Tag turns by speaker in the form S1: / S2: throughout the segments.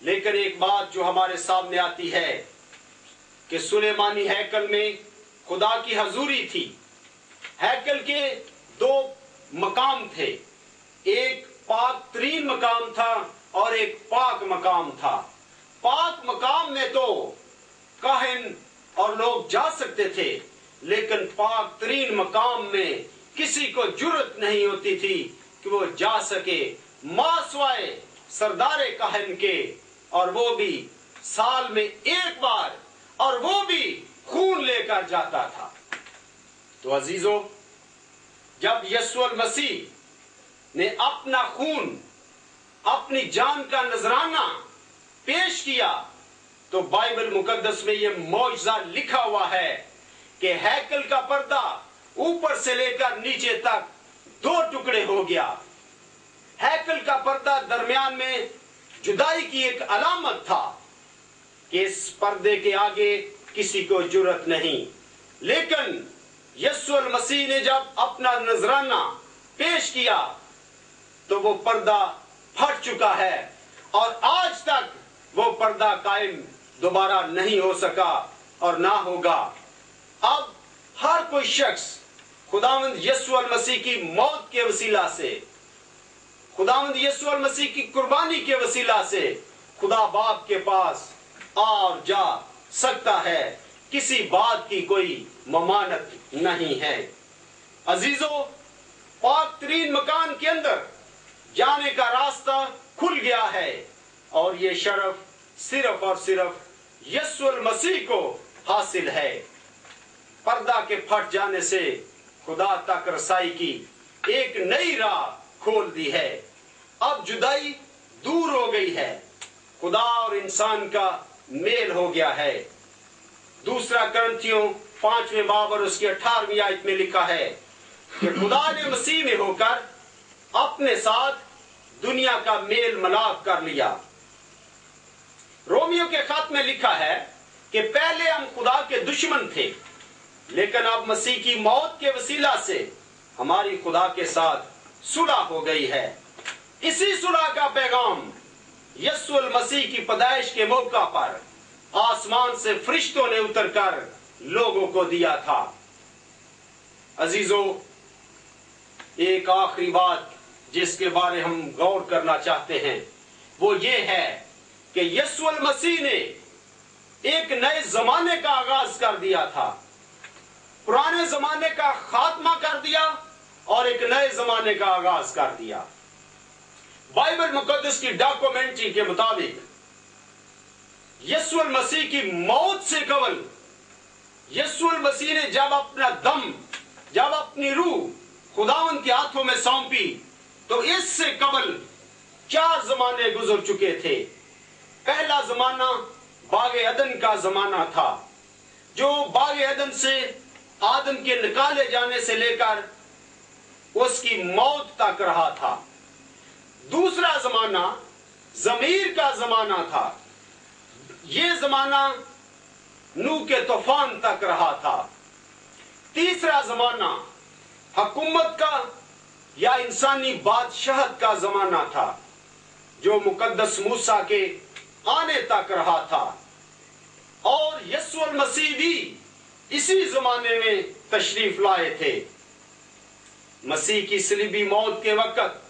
S1: لیکن ایک بات جو ہمارے سامنے آتی ہے کہ سلیمانی ہیکل میں خدا کی حضوری تھی. ہیکل کے دو مقام تھے، ایک پاک ترین مقام تھا اور ایک پاک مقام تھا. پاک مقام میں تو کاہن اور لوگ جا سکتے تھے، لیکن پاک ترین مقام میں کسی کو جرأت نہیں ہوتی تھی کہ وہ جا سکے ماں سوائے سردار کاہن کے، اور وہ بھی سال میں ایک بار، اور وہ بھی خون لے کر جاتا تھا. تو عزیزو، جب یسوع المسیح نے اپنا خون، اپنی جان کا نذرانہ پیش کیا، تو بائبل مقدس میں یہ معجزہ لکھا ہوا ہے کہ ہیکل کا پردہ اوپر سے لے کر نیچے تک 2 ٹکڑے ہو گیا. ہیکل کا پردہ درمیان میں جدائی کی ایک علامت تھا کہ اس پردے کے آگے کسی کو جرأت نہیں. لیکن یسوع المسیح نے جب اپنا نذرانہ پیش کیا تو وہ پردہ پھٹ چکا ہے، اور آج تک وہ پردہ قائم دوبارہ نہیں ہو سکا اور نہ ہوگا. اب ہر کوئی شخص خداوند یسوع المسیح کی موت کے وسیلہ سے، خداوند یسوع المسیح کی قربانی کے وسیلہ سے خدا باپ کے پاس آ اور جا سکتا ہے. کسی بات کی کوئی ممانعت نہیں ہے. عزیزو، پاک ترین مکان کے اندر جانے کا راستہ کھل گیا ہے، اور یہ شرف صرف اور صرف یسوع المسیح کو حاصل ہے. پردہ کے پھٹ جانے سے خدا تک رسائی کی ایک نئی راہ کھول دی ہے. اب جدائی دور ہو گئی ہے، خدا اور انسان کا میل ہو گیا ہے. دوسرا کرنتھیوں 5ویں باب اور اس کی 18ویں آیت میں لکھا ہے کہ خدا نے مسیح میں ہو کر اپنے ساتھ دنیا کا میل ملاپ کر لیا. رومیو کے خط میں لکھا ہے کہ پہلے ہم خدا کے دشمن تھے، لیکن اب مسیح کی موت کے وسیلہ سے ہماری خدا کے ساتھ صلح ہو گئی ہے. اسی صلح کا پیغام یسوع المسیح کی پیدائش کے موقع پر آسمان سے فرشتوں نے اتر کر لوگوں کو دیا تھا. عزیزو، ایک آخری بات جس کے بارے ہم غور کرنا چاہتے ہیں وہ یہ ہے کہ یسوع المسیح نے ایک نئے زمانے کا آغاز کر دیا تھا. پرانے زمانے کا خاتمہ کر دیا اور ایک نئے زمانے کا آغاز کر دیا. بائبل مقدس کی ڈاکومنٹری کے مطابق یسوع المسیح کی موت سے قبل یسوع المسیح نے جب اپنا دم، جب اپنی روح خداوند کے ہاتھوں میں سونپی، تو اس سے قبل 4 زمانے گزر چکے تھے. پہلا زمانہ باغ عدن کا زمانہ تھا، جو باغ عدن سے آدم کے نکالے جانے سے لے کر اس کی موت تک رہا تھا. دوسرا زمانہ ضمیر کا زمانہ تھا. یہ زمانہ نوح کے طوفان تک رہا تھا. تیسرا زمانہ حکومت کا یا انسانی بادشاہت کا زمانہ تھا، جو مقدس موسیٰ کے آنے تک رہا تھا. اور یسوع المسیح بھی اسی زمانے میں تشریف لائے تھے. مسیح کی صلیبی موت کے وقت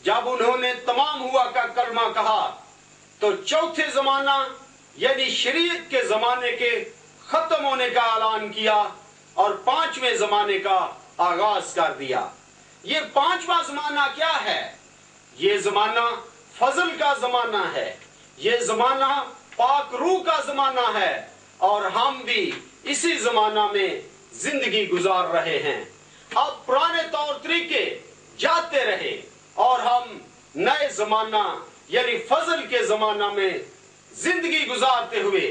S1: جب انہوں نے تمام ہوا کا کلمہ کہا، تو چوتھے زمانہ یعنی شریعت کے زمانے کے ختم ہونے کا اعلان کیا اور 5ویں زمانے کا آغاز کر دیا. یہ 5واں زمانہ کیا ہے؟ یہ زمانہ فضل کا زمانہ ہے، یہ زمانہ پاک روح کا زمانہ ہے، اور ہم بھی اسی زمانہ میں زندگی گزار رہے ہیں. اب پرانے طور طریقے جاتے رہے اور ہم نئے زمانہ یعنی فضل کے زمانہ میں زندگی گزارتے ہوئے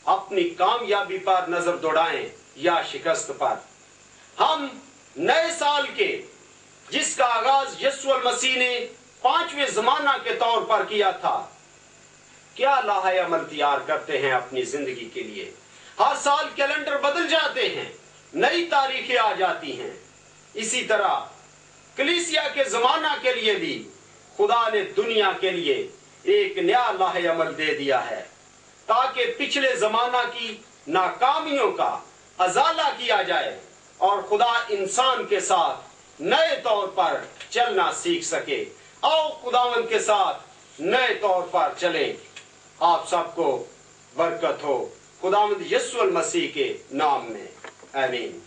S1: اپنی کامیابی پر نظر دوڑائیں یا شکست پر. ہم نئے سال کے جس کا آغاز یسوع المسیح نے 5ویں زمانہ کے طور پر کیا تھا، کیا لاہے عمل تیار کرتے ہیں اپنی زندگی کے لیے؟ ہر سال کیلنڈر بدل جاتے ہیں، نئی تاریخیں آ جاتی ہیں. اسی طرح کلیسیا کے زمانہ کے لیے بھی خدا نے دنیا کے لیے ایک نیا لاہ عمل دے دیا ہے تاکہ پچھلے زمانہ کی ناکامیوں کا ازالہ کیا جائے اور خدا انسان کے ساتھ نئے طور پر چلنا سیکھ سکے۔ آؤ خداوند کے ساتھ نئے طور پر چلیں۔ آپ سب کو برکت ہو خداوند یسوع المسیح کے نام میں، آمین۔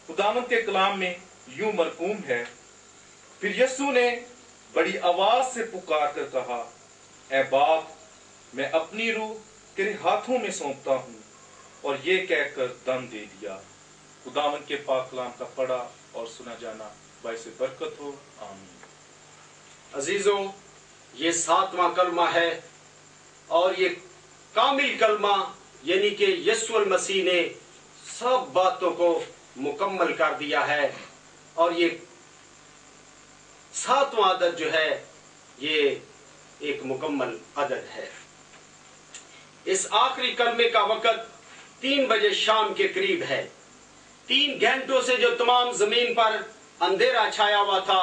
S2: خداوند کے کلام میں یوں مرقوم ہے، پھر یسوع نے بڑی آواز سے پکار کر کہا، اے باپ، میں اپنی روح تیرے ہاتھوں میں سونپتا ہوں، اور یہ کہہ کر دم دے دیا۔ خداوند کے پاک کلام کا پڑھا اور سنا جانا باعث برکت ہو، آمین۔
S1: عزیزوں، یہ 7واں کلمہ ہے اور یہ کامل کلمہ، یعنی کہ یسوع المسیح نے سب باتوں کو مکمل کر دیا ہے، اور یہ 7واں عدد جو ہے یہ ایک مکمل عدد ہے۔ اس آخری کلمے کا وقت 3 بجے شام کے قریب ہے۔ 3 گھنٹوں سے جو تمام زمین پر اندھیرا چھایا ہوا تھا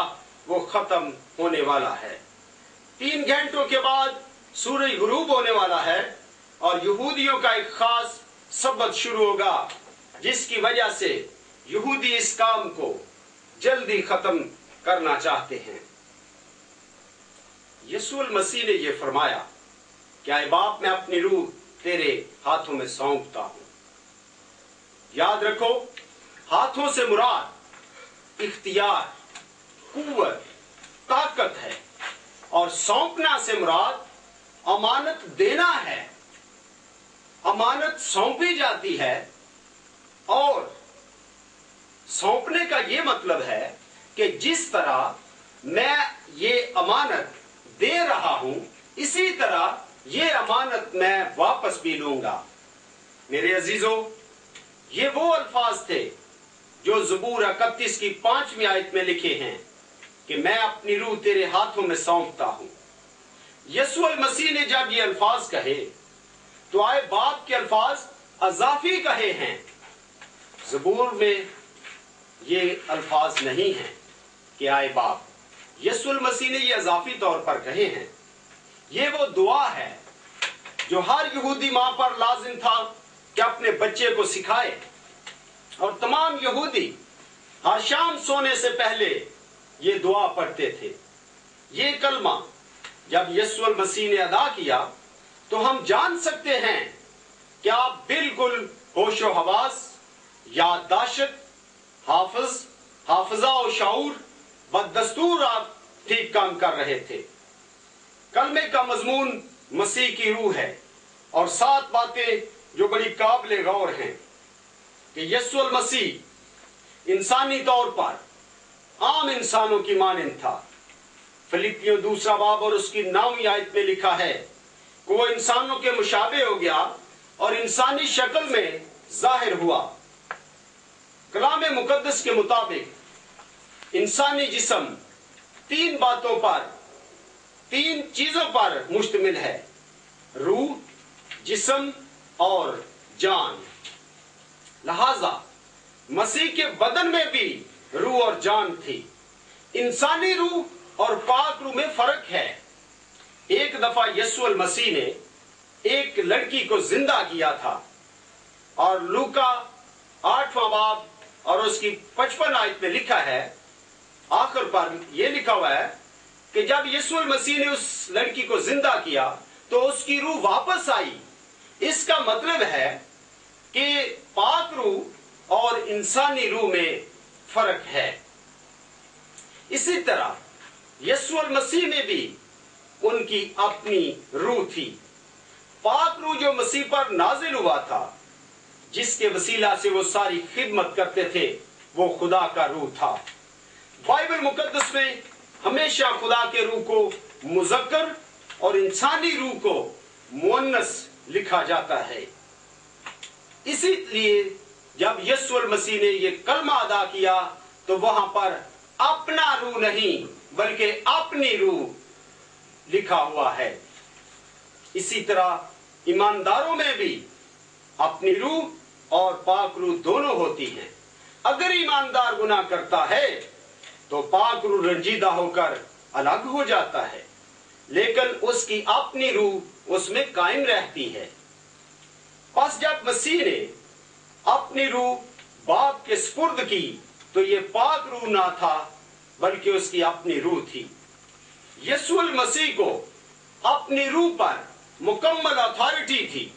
S1: وہ ختم ہونے والا ہے۔ 3 گھنٹوں کے بعد سورج غروب ہونے والا ہے اور یہودیوں کا ایک خاص سبت شروع ہوگا، جس کی وجہ سے یہودی اس کام کو جلدی ختم کرنا چاہتے ہیں۔ یسوع المسیح نے یہ فرمایا کہ اے باپ، میں اپنی روح تیرے ہاتھوں میں سونپتا ہوں۔ یاد رکھو، ہاتھوں سے مراد اختیار، قوت، طاقت ہے، اور سونپنا سے مراد امانت دینا ہے۔ امانت سونپی جاتی ہے، اور سونپنے کا یہ مطلب ہے کہ جس طرح میں یہ امانت دے رہا ہوں، اسی طرح یہ امانت میں واپس بھی لوں گا۔ میرے عزیزوں، یہ وہ الفاظ تھے جو زبور 31 کی 5ویں آیت میں لکھے ہیں کہ میں اپنی روح تیرے ہاتھوں میں سونپتا ہوں۔ یسوع المسیح نے جب یہ الفاظ کہے تو آئے باپ کے الفاظ اضافی کہے ہیں۔ زبور میں یہ الفاظ نہیں ہیں کہ آئے باپ، یسوع المسیح نے یہ اضافی طور پر کہے ہیں۔ یہ وہ دعا ہے جو ہر یہودی ماں پر لازم تھا کہ اپنے بچے کو سکھائے، اور تمام یہودی ہر شام سونے سے پہلے یہ دعا پڑھتے تھے۔ یہ کلمہ جب یسوع المسیح نے ادا کیا تو ہم جان سکتے ہیں کہ آپ بالکل ہوش و حواس، یادداشت، حافظہ و شعور بدستور آپ ٹھیک کام کر رہے تھے۔ کلمے کا مضمون مسیح کی روح ہے، اور 7 باتیں جو بڑی قابل غور ہیں کہ یسوع المسیح انسانی طور پر عام انسانوں کی مانند تھا۔ فلپیوں 2 باب اور اس کی 9ویں آیت میں لکھا ہے کہ وہ انسانوں کے مشابہ ہو گیا اور انسانی شکل میں ظاہر ہوا۔ کلام مقدس کے مطابق انسانی جسم 3 باتوں پر، 3 چیزوں پر مشتمل ہے: روح، جسم اور جان۔ لہذا مسیح کے بدن میں بھی روح اور جان تھی۔ انسانی روح اور پاک روح میں فرق ہے۔ ایک دفعہ یسوع المسیح نے ایک لڑکی کو زندہ کیا تھا، اور لوکا 8واں باب اور اس کی 55 آیت میں لکھا ہے، آخر پر یہ لکھا ہوا ہے کہ جب یسوع المسیح نے اس لڑکی کو زندہ کیا تو اس کی روح واپس آئی۔ اس کا مطلب ہے کہ پاک روح اور انسانی روح میں فرق ہے۔ اسی طرح یسوع المسیح میں بھی ان کی اپنی روح تھی۔ پاک روح جو مسیح پر نازل ہوا تھا، جس کے وسیلہ سے وہ ساری خدمت کرتے تھے، وہ خدا کا روح تھا۔ بائبل مقدس میں ہمیشہ خدا کے روح کو مذکر اور انسانی روح کو مؤنث لکھا جاتا ہے۔ اسی لیے جب یسوع المسیح نے یہ کلمہ ادا کیا تو وہاں پر اپنا روح نہیں بلکہ اپنی روح لکھا ہوا ہے۔ اسی طرح ایمانداروں میں بھی اپنی روح اور پاک روح دونوں ہوتی ہیں۔ اگر ایماندار گناہ کرتا ہے تو پاک روح رنجیدہ ہو کر الگ ہو جاتا ہے، لیکن اس کی اپنی روح اس میں قائم رہتی ہے۔ پس جب مسیح نے اپنی روح باپ کے سپرد کی تو یہ پاک روح نہ تھا بلکہ اس کی اپنی روح تھی۔ یسوع المسیح کو اپنی روح پر مکمل اتھارٹی تھی۔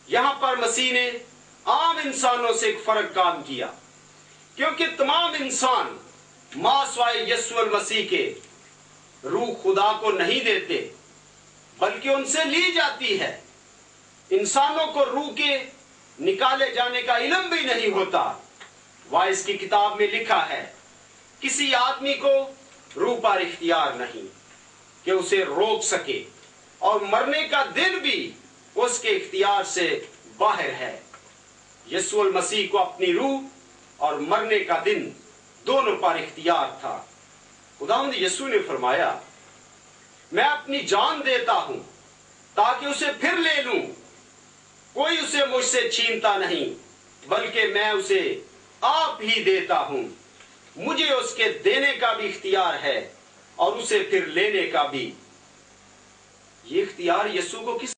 S1: یہاں پر مسیح نے عام انسانوں سے ایک فرق کام کیا، کیونکہ تمام انسان ماں سوائے یسوع المسیح کے روح خدا کو نہیں دیتے بلکہ ان سے لی جاتی ہے۔ انسانوں کو روح کے نکالے جانے کا علم بھی نہیں ہوتا۔ وائس کی کتاب میں لکھا ہے، کسی آدمی کو روح پر اختیار نہیں کہ اسے روک سکے، اور مرنے کا دن بھی اس کے اختیار سے باہر ہے۔ یسوع المسیح کو اپنی روح اور مرنے کا دن دونوں پر اختیار تھا۔ خداوند یسوع نے فرمایا، میں اپنی جان دیتا ہوں تاکہ اسے پھر لے لوں، کوئی اسے مجھ سے چھینتا نہیں بلکہ میں اسے آپ ہی دیتا ہوں۔ مجھے اس کے دینے کا بھی اختیار ہے اور اسے پھر لینے کا بھی۔ یہ اختیار یسوع کو کس